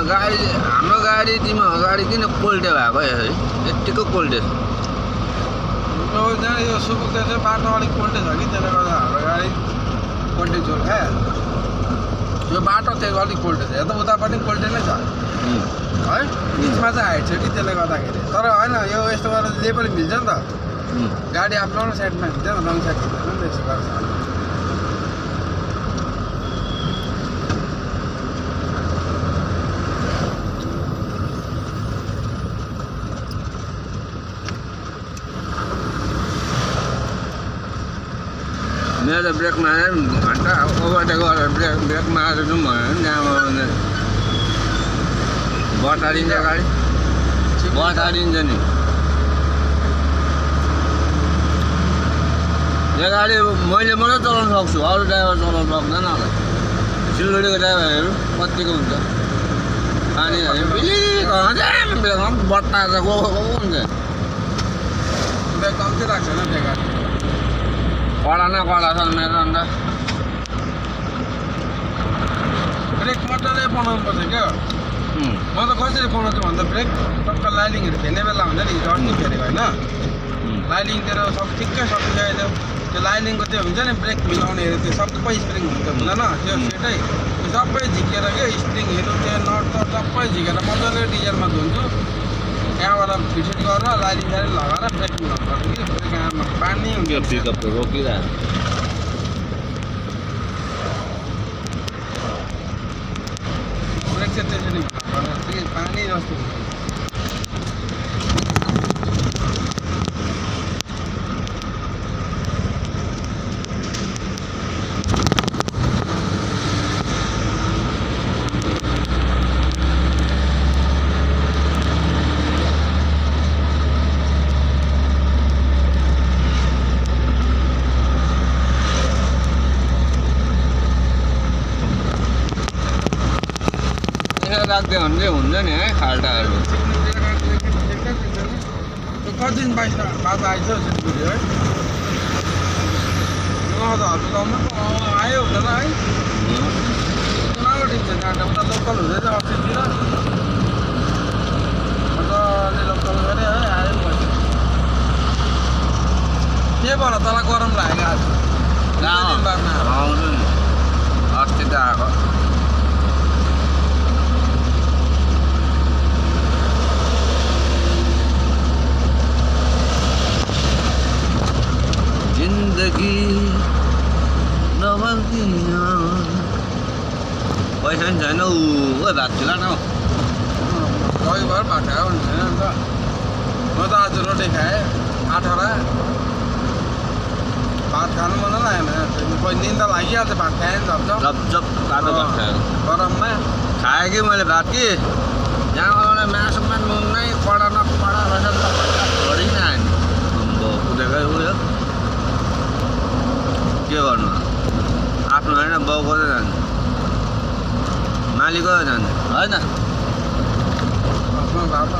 गाडी हाम्रो गाडी तिम्रो अगाडि किन कोल्टे भएको है यत्तिको कोल्टे यो सुकुक्ता चाहिँ बाटो अलिक कोल्टे छ कि त्यसले गर्दा हाम्रो गाडी कोल्टे जोर खाइहाल्छ यो बाटो चाहिँ अलिक कोल्टे छ यता उतापट्टि कोल्टे नै छ है बिचमा चाहिँ हाइट छ कि त्यसले गर्दाखेरि तर होइन यो यस्तो गरेर जे पनि मिल्छ नि त गाडी आफ्नो साइडमा हिँड्छ नि रङ साइड हिँड्दैन नि त यसो गर्छ मेरो त ब्रेकमा घन्टा ओभरटेक गरेर ब्रेकमा आएर जाउँ भनेर नि त्यहाँबाट बटारिन्छ गाडी बटारिन्छ नि यो गाडी मैले मात्रै चलाउन सक्छु अरू ड्राइभर चलाउन सक्दैन होला सिलगढीको ड्राइभरहरू कतिको हुन्छ पानी ब्रेकमा बट्टा छ गएको हुन्छ ब्रेक कम्ती राख्छ होइन त्यो गाडी कडा न कडा छ मेरो अन्त ब्रेक मजाले बनाउनु पर्छ क्या म त कसरी बनाउँछु भन्दा ब्रेक टक्क लाइलिङहरू फेर्ने बेला हुन्छ नि अर्को फेरेको होइन लाइलिङतिर सब ठिक्कै सकिसक्यो त्यो लाइलिङको त्यो हुन्छ नि ब्रेक मिलाउनेहरू त्यो सबै स्प्रिङ हुन्छ हुँदैन त्यो सेटै त्यो सबै झिकेर क्या स्प्रिङहरू त्यो नट त सबै झिकेर मजाले डिजलमा धुन्छु त्यहाँबाट फिट गरेर लाइलिङ साइलिङ लगाएर ब्रेक मिलाउनु पर्छ कि ब्रेक आमा पानी हुन्छ पिकअप त रोकिरहेको ब्रेक चाहिँ त्यसरी हुनुपर्छ पानी जस्तो हुन्छ राख्दै भने हुन्छ नि है खाल्टाहरू कति दिन बाद आइछ सिलगढी है त हस्पिटलमा आयो हुँदैन है कहाँबाट हिँड्छ गाडा उता लोकल हुँदैछ अस्तितिर मजाले लोकल गऱ्यो है आयो पछि के भएर तल गरम लागेको आज बादमा आउँछु नि अस्ति त आएको जिन्दगी नबल्दिन पैसा पनि छैन ऊ भात खिला न दही भएर भात खायो भने छैन नि त म त आज रोटी खाएँ 8 भात खानु मन लागेन निन्द लागिहाल्छ भात खाएँ नि जब जब तातो भात खायो गरममा खाएँ कि मैले भात कि जहाँबाट मासुमा नुन नै कडा न कडा रहेछ छोडी नै आयो नि कुदेकै उयो के गर्नु आफ्नो होइन बाउको त जान्छ मालिकको जान्छ होइन आफ्नो बाबा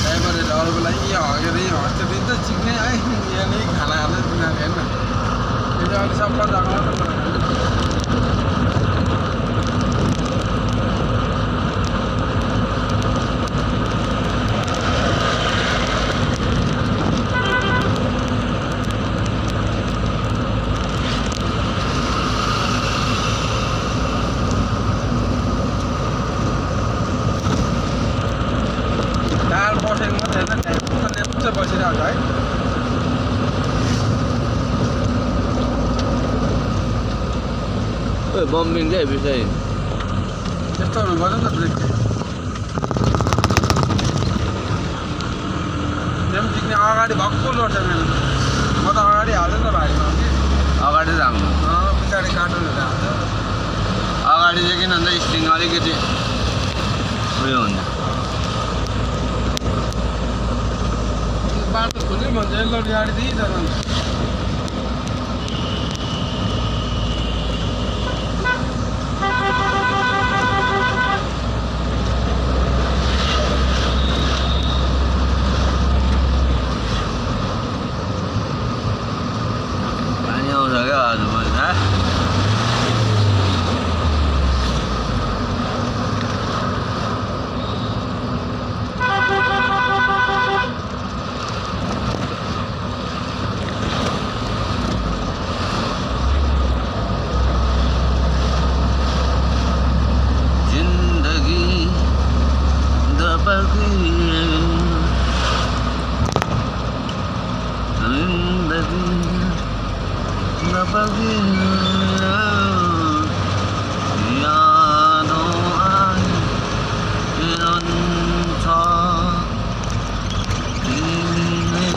ड्राइभरहरूले अरूको लागि यहाँ हगेर यहाँ हस्ते दिन्छ चिक्ने है यहाँ नै खाना हाल्दै तिनीहरू हेर्न त्यो चाहिँ अलिक सबै जग्गामा बसिरहेको है बम्बिङ चाहिँ विषय त्यस्तो हुनुपर्छ नि त ब्रेक त्यो पनि सिक्ने अगाडि भक्कु लड्छ मेरो म त अगाडि हाल्दैन त भाइमा कि अगाडि राख्नु पछाडि कार्टुनहरू हाल्छ अगाडि चाहिँ किन भन्दा स्प्रिङ अलिकति उयो हुन्छ बाटो खुल्यो भन्छ यसलाई गाडी दिइ जान्छ यादों आए निरंतर तिमीले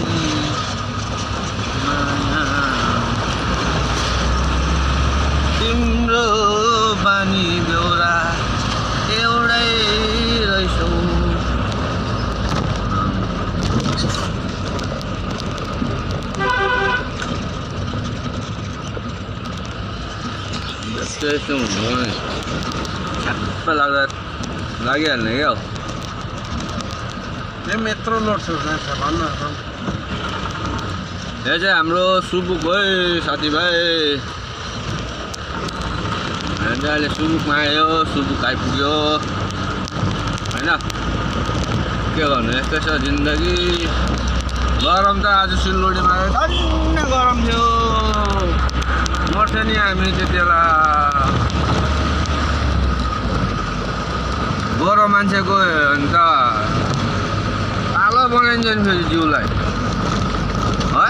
माया तिम्रो बानी बेहोरा एउटै रहेछौ यस्तो हुनु छ्याप्प लागिहाल्ने क्या हो यो मेट्रो लोड छ भन्न यो चाहिँ हाम्रो सुबुक हो है साथीभाइ हामी चाहिँ अहिले सुबुकमा आयो सुबुक आइपुग्यो होइन के गर्नु यस्तै छ जिन्दगी गरम त आज सिलगढीमा धन्न गरम थियो मर्थ्यो नि हामी त्यति बेला गरो मान्छे गयो भने त पालो बनाइन्छ नि फेरि जिउलाई है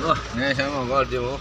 ल यहाँसम्म गरिदिउँ हो